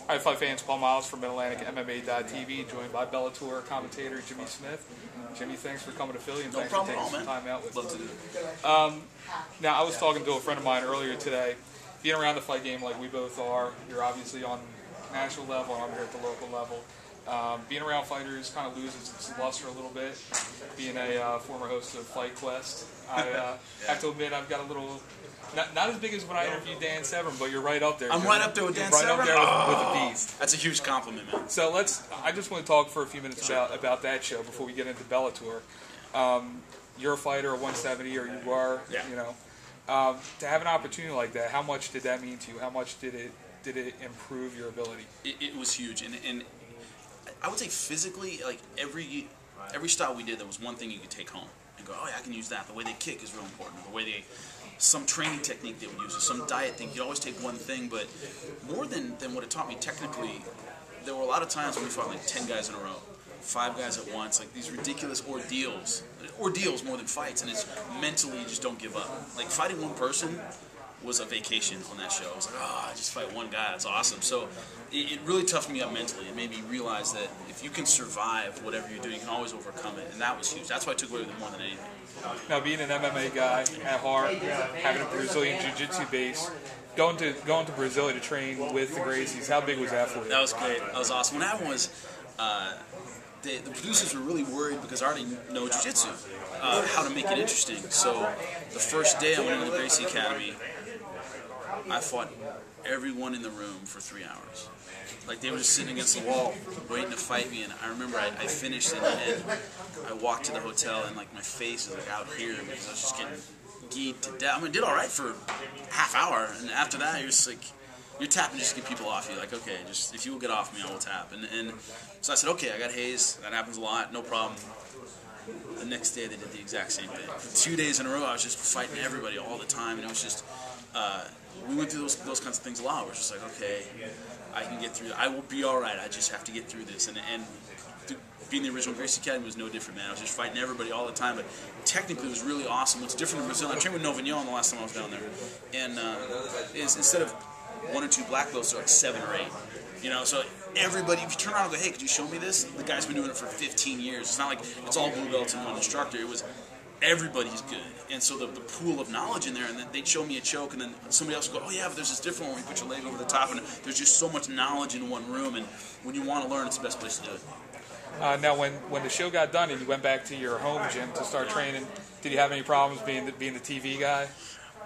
Hi, Fight fans. Paul Miles from Mid-Atlantic MMA.tv, joined by Bellator commentator Jimmy Smith. Jimmy, thanks for coming to Philly and thanks for taking some time out with us. Now, I was talking to a friend of mine earlier today. Being around the fight game like we both are, you're obviously on national level, I'm here at the local level. Being around fighters kind of loses its luster a little bit. Being a former host of Fight Quest, I have to admit I've got a little, not as big as when I interviewed Dan Severn, but you're right up there. I'm right up there with Dan Severn? Right up there with the beast. That's a huge compliment, man. So I just want to talk for a few minutes about that show before we get into Bellator. You're a fighter, a 170, or you are, you know. To have an opportunity like that, how much did that mean to you? How much did it improve your ability? It was huge, and I would say physically, like every style we did, there was one thing you could take home and go, oh yeah, I can use that. The way they kick is real important. The way some training technique they would use, or some diet thing. You'd always take one thing, but more than what it taught me technically, there were a lot of times when we fought like 10 guys in a row, 5 guys at once, like these ridiculous ordeals more than fights, and it's mentally you just don't give up. Like fighting one person was a vacation on that show. I was like, oh, I just fight one guy, that's awesome. So it really toughened me up mentally. It made me realize that if you can survive whatever you're doing, you can always overcome it, and that was huge. That's why I took away with it more than anything. Now, being an MMA guy at heart, having a Brazilian Jiu-Jitsu base, going to Brazil to train with the Gracies, how big was that for you? That was great. That was awesome. What happened was the producers were really worried because I already know Jiu-Jitsu, how to make it interesting. So the first day I went into the Gracie Academy, I fought everyone in the room for 3 hours. Like they were just sitting against the wall waiting to fight me, and I remember I finished and I walked to the hotel and like my face is like out here because I was just getting geeked to death. I mean, I did all right for half hour, and after that you're just like, you're tapping just to get people off you. Like, okay, just if you will get off me, I will tap. And so I said, okay, I got haze. That happens a lot, no problem. The next day they did the exact same thing. For 2 days in a row, I was just fighting everybody all the time, and it was just, we went through those kinds of things a lot. We're just like, okay, I can get through it. I will be all right. I just have to get through this. And being the original Gracie Academy was no different, man. I was just fighting everybody all the time, but technically it was really awesome. What's different in Brazil, I trained with Novignon the last time I was down there, and is instead of 1 or 2 black belts, they're like 7 or 8. You know, so everybody, if you turn around and go, hey, could you show me this? The guy's been doing it for 15 years. It's not like it's all blue belts and one instructor. It was everybody's good. And so the pool of knowledge in there, and then they'd show me a choke, and then somebody else would go, oh yeah, but there's this different one where you put your leg over the top, and there's just so much knowledge in one room, and when you want to learn, it's the best place to do it. Now, when the show got done and you went back to your home gym to start training, did you have any problems being the TV guy?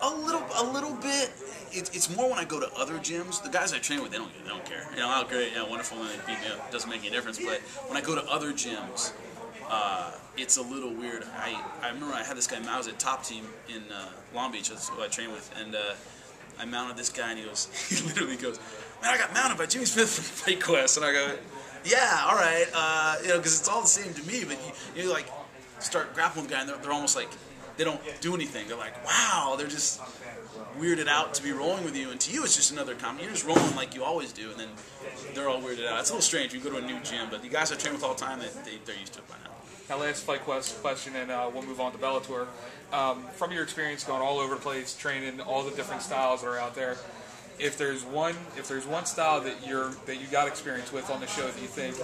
A little bit. It's more when I go to other gyms. The guys I train with, they don't care. You know, oh great, yeah, wonderful, and they beat me up. It doesn't make any difference. But when I go to other gyms, it's a little weird. I remember I had this guy Miles at Top Team in Long Beach. That's who I train with, and I mounted this guy, and he literally goes, man, I got mounted by Jimmy Smith from Fight Quest, and I go, yeah, all right, you know, because it's all the same to me. But you like start grappling with the guy, and they're almost like, they don't do anything. They're like, wow, they're just weirded out to be rolling with you, and to you it's just another comment. You're just rolling like you always do, and then they're all weirded out. It's a little strange when you go to a new gym, but the guys I train with all the time, they're used to it by now. Now, last Fight Quest question, and we'll move on to Bellator. From your experience going all over the place, training all the different styles that are out there, if there's one style that you got experience with on the show that you think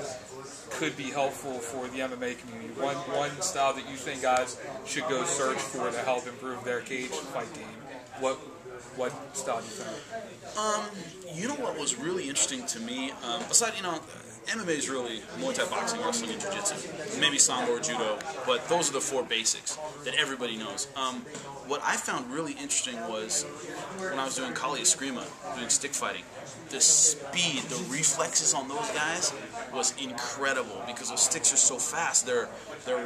could be helpful for the MMA community, one style that you think guys should go search for to help improve their cage fight game, what style do you think? You know what was really interesting to me, aside, you know, MMA is really Muay Thai, boxing, wrestling, and Jiu-Jitsu. Maybe Sambo or Judo, but those are the 4 basics that everybody knows. What I found really interesting was when I was doing Kali Eskrima, doing stick fighting, the speed, the reflexes on those guys was incredible because those sticks are so fast. Their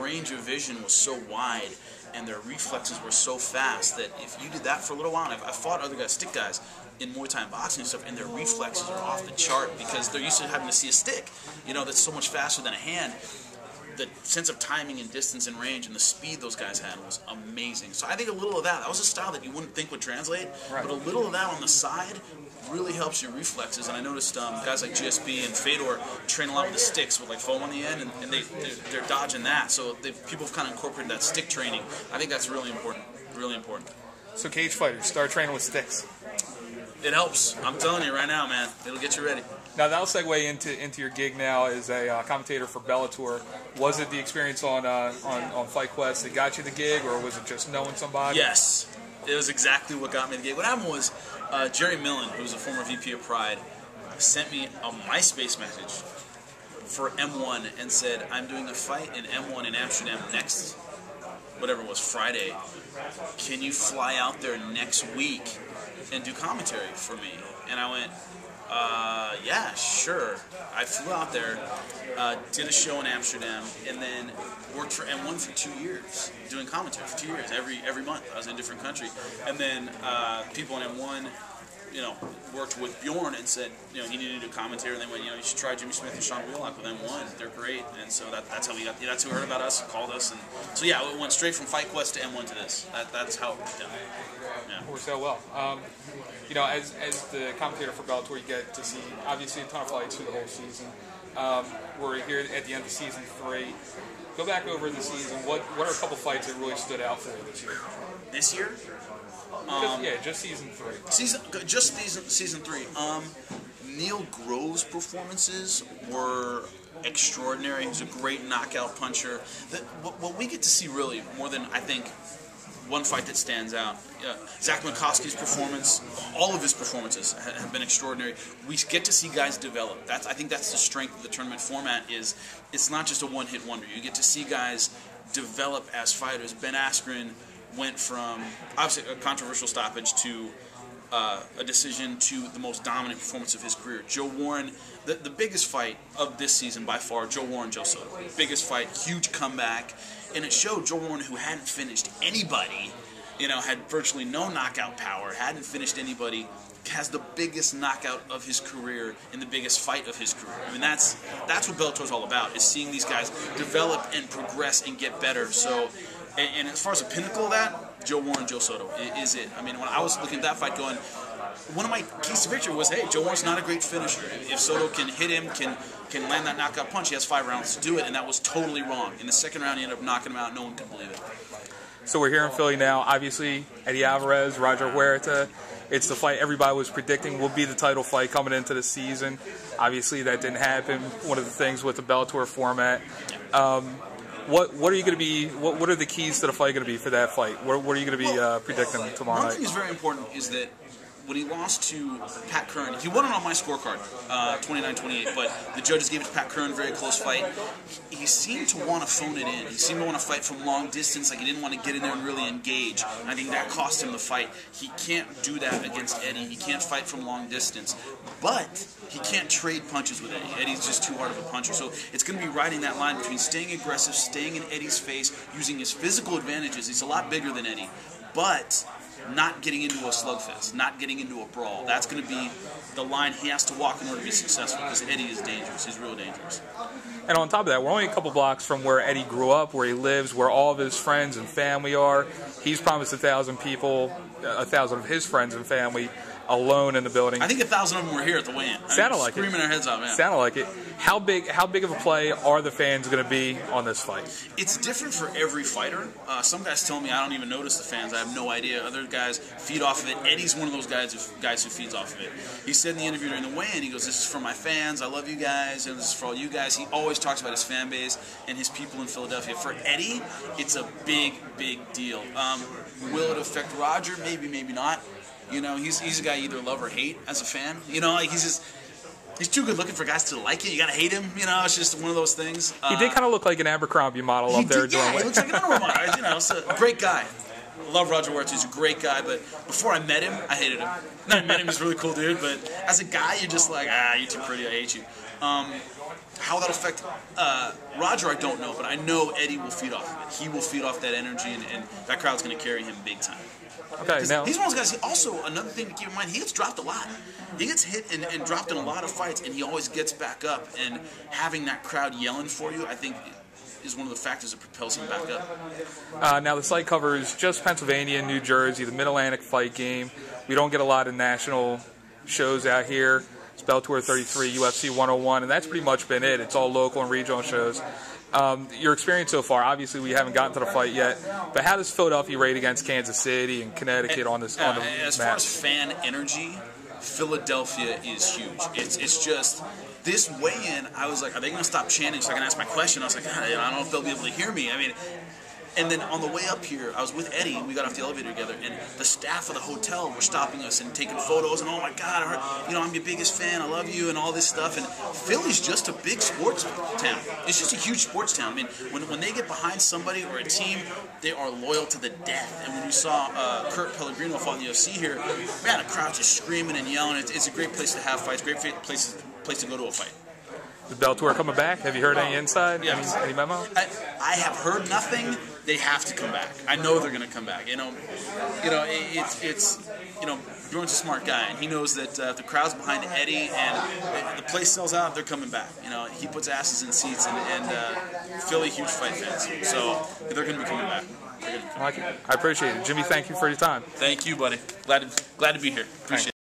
range of vision was so wide, and their reflexes were so fast that if you did that for a little while, and I fought other guys, stick guys, in Muay Thai and boxing and stuff, and their reflexes are off the chart because they're used to having to see a stick, you know, that's so much faster than a hand. The sense of timing and distance and range and the speed those guys had was amazing. So I think a little of that was a style that you wouldn't think would translate, but a little of that on the side really helps your reflexes. And I noticed guys like GSP and Fedor train a lot with the sticks with like foam on the end, and they're dodging that. So people have kind of incorporated that stick training. I think that's really important. Really important. So cage fighters, start training with sticks. It helps. I'm telling you right now, man. It'll get you ready. Now that'll segue into your gig now as a commentator for Bellator. Was it the experience on Fight Quest that got you the gig, or was it just knowing somebody? Yes, it was exactly what got me the gig. What happened was Jerry Millen, who's a former VP of Pride, sent me a MySpace message for M1 and said, "I'm doing a fight in M1 in Amsterdam next, whatever it was, Friday. Can you fly out there next week and do commentary for me?" And I went, yeah, sure. I flew out there, did a show in Amsterdam, and then worked for M1 for 2 years, doing commentary for 2 years, every month. I was in a different country. And then people in M1, worked with Bjorn and said, he needed to do commentary, and they went, you should try Jimmy Smith and Sean Wheelock with M1. They're great. And so that's how we got, that's who heard about us, called us. And so yeah, it went straight from Fight Quest to M1 to this. That's how it worked out. Yeah. Works out well. As the commentator for Bellator, you get to see obviously a ton of fights through the whole season. We're here at the end of season 3. Go back over the season. What are a couple fights that really stood out for you this year? This year? Just season 3. Season 3. Neil Grove's performances were extraordinary. He's a great knockout puncher. What we get to see really more than I think one fight that stands out. Zach Mikowski's performance, all of his performances have been extraordinary. We get to see guys develop. I think that's the strength of the tournament format. Is it's not just a one-hit wonder. You get to see guys develop as fighters. Ben Askren went from obviously a controversial stoppage to a decision to the most dominant performance of his career. Joe Warren, the biggest fight of this season by far, Joe Warren, Joe Soto. Biggest fight, huge comeback. And it showed Joe Warren, who hadn't finished anybody, had virtually no knockout power, hadn't finished anybody, has the biggest knockout of his career in the biggest fight of his career. I mean, that's what Bellator's all about, is seeing these guys develop and progress and get better. So, and as far as the pinnacle of that, Joe Warren, Joe Soto is it. I mean, when I was looking at that fight going, one of my keys to victory was, hey, Joe Warren's not a great finisher. If Soto can hit him, can land that knockout punch, he has 5 rounds to do it, and that was totally wrong. In the second round, he ended up knocking him out. No one could believe it. So we're here in Philly now. Obviously, Eddie Alvarez, Roger Huerta. It's the fight everybody was predicting will be the title fight coming into the season. Obviously, that didn't happen. One of the things with the Bellator format. What are you going to be? What are the keys to the fight going to be for that fight? What are you going to be predicting tomorrow night? One thing that's very important is that when he lost to Pat Curran, he won it on my scorecard, 29-28, but the judges gave it to Pat Curran, very close fight. He seemed to want to phone it in. He seemed to want to fight from long distance, like he didn't want to get in there and really engage. And I think that cost him the fight. He can't do that against Eddie. He can't fight from long distance. But he can't trade punches with Eddie. Eddie's just too hard of a puncher. So it's going to be riding that line between staying aggressive, staying in Eddie's face, using his physical advantages. He's a lot bigger than Eddie. But not getting into a slugfest, not getting into a brawl. That's going to be the line he has to walk in order to be successful, because Eddie is dangerous. He's real dangerous. And on top of that, we're only a couple blocks from where Eddie grew up, where he lives, where all of his friends and family are. He's promised 1,000 people, 1,000 of his friends and family alone in the building. I think 1,000 of them were here at the weigh-in. Sounded like it. Screaming our heads off, man. Sounded like it. How big of a play are the fans going to be on this fight? It's different for every fighter. Some guys tell me I don't even notice the fans. I have no idea. Other guys feed off of it. Eddie's one of those guys who feeds off of it. He said in the interview during the weigh-in, he goes, "This is for my fans. I love you guys, and this is for all you guys." He always talks about his fan base and his people in Philadelphia. For Eddie, it's a big, big deal. Will it affect Roger? Maybe, maybe not. He's a guy you either love or hate as a fan. He's too good looking for guys to like it. You gotta hate him. It's just one of those things. He did kind of look like an Abercrombie model up there. Yeah, he looks like an underwear model. He's a great guy. I love Roger Huerta. He's a great guy, but before I met him, I hated him. Then I met him, he's a really cool dude, but as a guy, you're just like, you're too pretty, I hate you. How that'll affect Roger, I don't know, but I know Eddie will feed off of it. He will feed off that energy, and that crowd's going to carry him big time. Okay, now he's one of those guys. Also, another thing to keep in mind, he gets dropped a lot. He gets hit and dropped in a lot of fights, and he always gets back up. And having that crowd yelling for you, I think, is one of the factors that propels him back up. Now the site covers just Pennsylvania and New Jersey, the Mid-Atlantic fight game. We don't get a lot of national shows out here. It's Bellator 33, UFC 101, and that's pretty much been it. It's all local and regional shows. Your experience so far, obviously we haven't gotten to the fight yet, but how does Philadelphia rate against Kansas City and Connecticut on this on the as map? Far as fan energy, Philadelphia is huge. It's just this weigh-in. I was like, are they going to stop chanting so I can ask my question? I was like, I don't know if they'll be able to hear me. I mean. And then on the way up here, I was with Eddie, and we got off the elevator together, and the staff of the hotel were stopping us and taking photos, and oh my God, I'm your biggest fan, I love you, and all this stuff. And Philly's just a big sports town. It's just a huge sports town. I mean, when they get behind somebody or a team, they are loyal to the death. And when you saw Kurt Pellegrino fought in the UFC here, man, the crowd's just screaming and yelling. It's a great place to have fights, great place to go to a fight. The Bellator coming back? Have you heard any inside? Yeah. Any memo? I have heard nothing. They have to come back. I know they're going to come back. It's Bjorn's a smart guy, and he knows that if the crowd's behind Eddie and the place sells out, they're coming back. He puts asses in seats, and Philly huge fight fans, so they're going to be coming back. I like it. I appreciate it, Jimmy. Thank you for your time. Thank you, buddy. Glad to be here. Appreciate it.